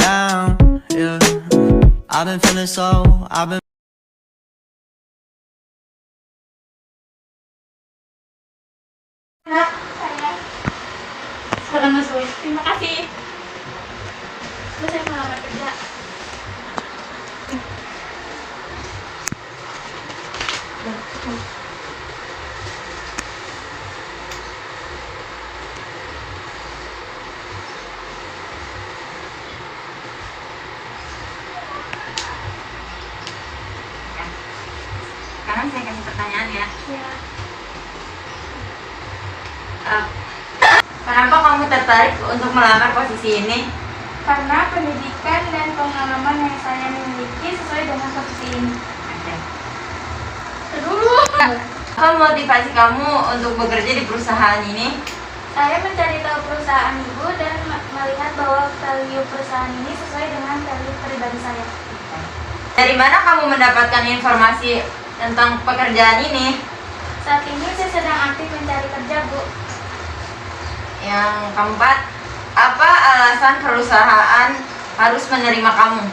down. Yeah, I've been feeling so. I've been. Sekarang masuk. Terima kasih. Terus saya melamar kerja. Sekarang saya kasih pertanyaan ya. Ya. Kenapa kamu tertarik untuk melamar posisi ini? Karena pendidikan dan pengalaman yang saya miliki sesuai dengan posisi ini. Oke. Dulu. Apa motivasi kamu untuk bekerja di perusahaan ini? Saya mencari tahu perusahaan ibu dan melihat bahwa value perusahaan ini sesuai dengan value pribadi saya. Dari mana kamu mendapatkan informasi tentang pekerjaan ini? Saat ini saya sedang aktif mencari kerja, Bu. Yang keempat, apa alasan perusahaan harus menerima kamu?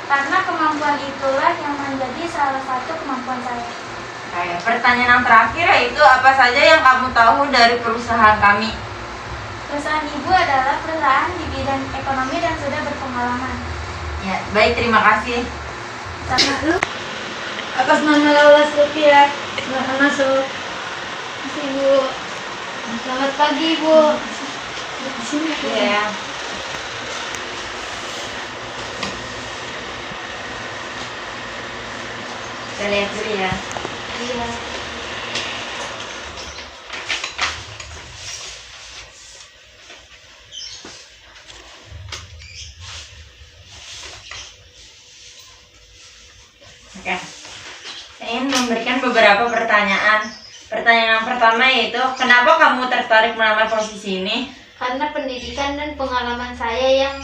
Karena kemampuan itulah yang menjadi salah satu kemampuan saya. Oke, pertanyaan yang terakhir yaitu apa saja yang kamu tahu dari perusahaan kami? Perusahaan ibu adalah perusahaan di bidang ekonomi dan sudah berpengalaman. Ya, baik, terima kasih. Sama. Atas nama Laura Sylvia, silakan masuk. Masih, Bu. Selamat pagi, Bu. Di sini, Bu. Ya. Kita lihat dulu ya. Iya. Oke. Saya ingin memberikan beberapa pertanyaan. Pertanyaan yang pertama yaitu, kenapa kamu tertarik melamar posisi ini? Karena pendidikan dan pengalaman saya yang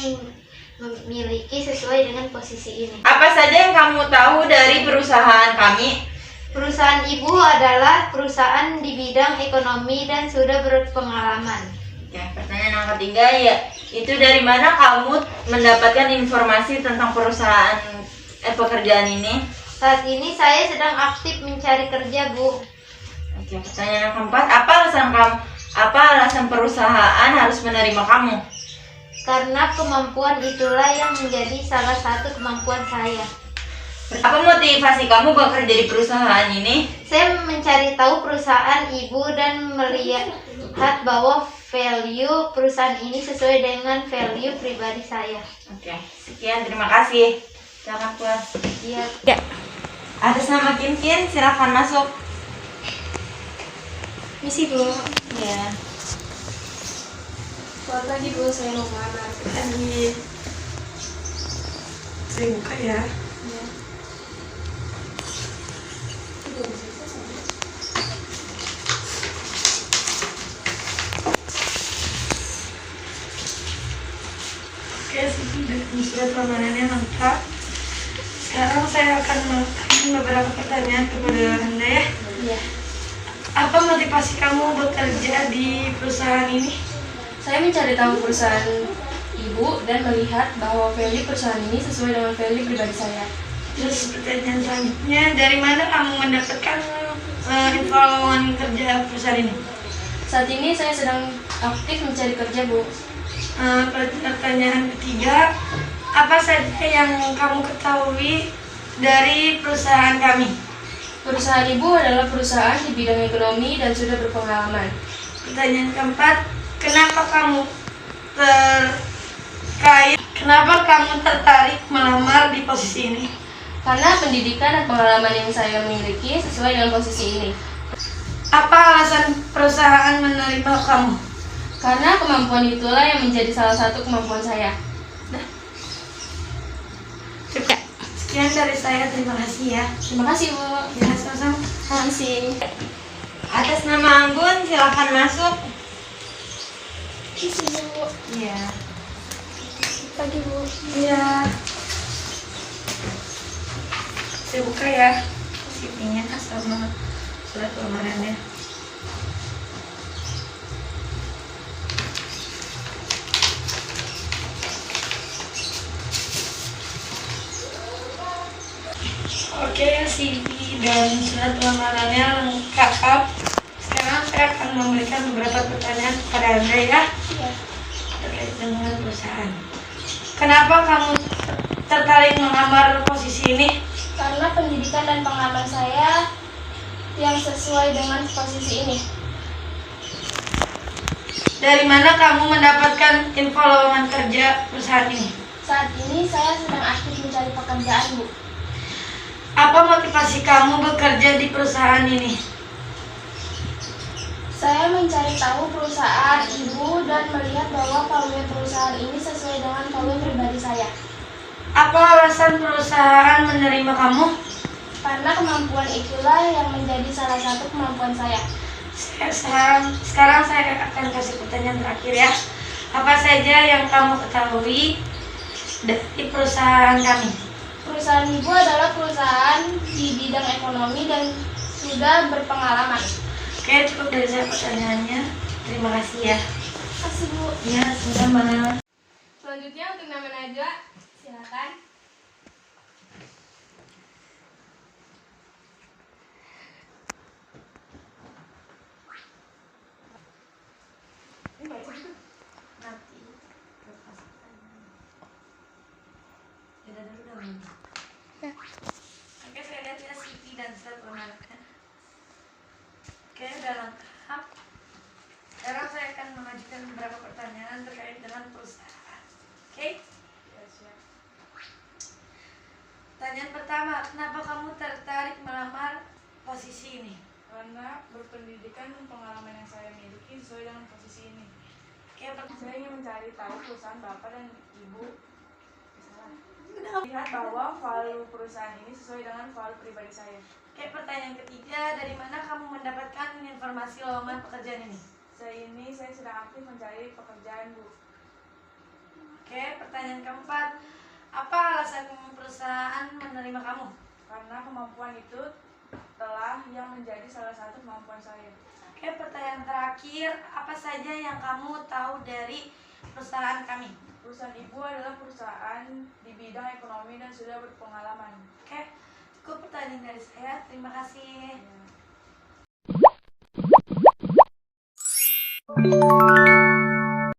memiliki sesuai dengan posisi ini. Apa saja yang kamu tahu dari perusahaan kami? Perusahaan ibu adalah perusahaan di bidang ekonomi dan sudah berpengalaman. Oke, pertanyaan yang ketiga ya, itu dari mana kamu mendapatkan informasi tentang perusahaan pekerjaan ini? Saat ini saya sedang aktif mencari kerja, Bu. Oke, pertanyaan yang keempat, apa alasan perusahaan harus menerima kamu? Karena kemampuan itulah yang menjadi salah satu kemampuan saya. Apa motivasi kamu bekerja di perusahaan ini? Saya mencari tahu perusahaan ibu dan melihat bahwa value perusahaan ini sesuai dengan value pribadi saya. Oke, sekian, terima kasih. Silakan keluar. Iya. Ya. Atas nama Kinkin, silakan masuk. Misi, Bu. Ya. Selamat pagi, Bu. Saya mau melamar kerja. Saya buka ya. Oke, sudah surat lamanannya lengkap. Sekarang saya akan menanyakan beberapa pertanyaan kepada Anda ya. Iya. Apa motivasi kamu bekerja di perusahaan ini? Saya mencari tahu perusahaan ibu dan melihat bahwa value perusahaan ini sesuai dengan value pribadi saya. Terus pertanyaan selanjutnya, dari mana kamu mendapatkan info lowongan kerja perusahaan ini? Saat ini saya sedang aktif mencari kerja, Bu. Pertanyaan ketiga, apa saja yang kamu ketahui dari perusahaan kami? Perusahaan ibu adalah perusahaan di bidang ekonomi dan sudah berpengalaman. Pertanyaan keempat, kenapa kamu tertarik melamar di posisi ini? Karena pendidikan dan pengalaman yang saya miliki sesuai dengan posisi ini. Apa alasan perusahaan menerima kamu? Karena kemampuan itulah yang menjadi salah satu kemampuan saya. Sekian dari saya, terima kasih ya. Terima kasih, Bu. Ya, sama-sama. Permisi. Atas nama Anggun, silakan masuk. Di sini, Bu. Iya. Pagi, Bu. Iya. Saya buka ya. CV-nya sama surat lamarannya. Oke, CV dan surat lamarannya lengkap. Sekarang saya akan memberikan beberapa pertanyaan kepada Anda ya, Iya. terkait dengan perusahaan. Kenapa kamu tertarik mengamar posisi ini? Karena pendidikan dan pengalaman saya yang sesuai dengan posisi ini. Dari mana kamu mendapatkan info lowongan kerja perusahaan ini? Saat ini saya sedang aktif mencari pekerjaan, Bu. Apa motivasi kamu bekerja di perusahaan ini? Saya mencari tahu perusahaan ibu dan melihat bahwa value perusahaan ini sesuai dengan value pribadi saya. Apa alasan perusahaan menerima kamu? Karena kemampuan itulah yang menjadi salah satu kemampuan saya. Sekarang saya akan kasih pertanyaan terakhir ya. Apa saja yang kamu ketahui dari perusahaan kami? Perusahaan ibu adalah perusahaan di bidang ekonomi dan sudah berpengalaman. Oke, cukup dari saya pertanyaannya. Terima kasih ya. Kasih, Bu. Ya, sama-sama. Selanjutnya untuk nama Najwa, silakan. Nanti lepas pertanyaan. Udah dulu dong. Oke, saya lihat ya CV dan surat lamarannya. Oke, udah lengkap. Sekarang saya akan mengajukan beberapa pertanyaan terkait dengan perusahaan. Oke? Pertanyaan pertama, kenapa kamu tertarik melamar posisi ini? Karena berpendidikan dan pengalaman yang saya miliki sesuai dengan posisi ini. Oke, Saya ingin mencari tahu perusahaan Bapak dan Ibu. Lihat bahwa value perusahaan ini sesuai dengan value pribadi saya. Oke, pertanyaan ketiga, dari mana kamu mendapatkan informasi lowongan pekerjaan ini? Saya sedang aktif mencari pekerjaan, Bu. Oke, pertanyaan keempat, apa alasan perusahaan menerima kamu? Karena kemampuan itu telah yang menjadi salah satu kemampuan saya. Oke, pertanyaan terakhir, apa saja yang kamu tahu dari perusahaan kami? Perusahaan Ibu adalah perusahaan di bidang ekonomi dan sudah berpengalaman. Oke, cukup pertanyaan dari saya. Terima kasih. Ya.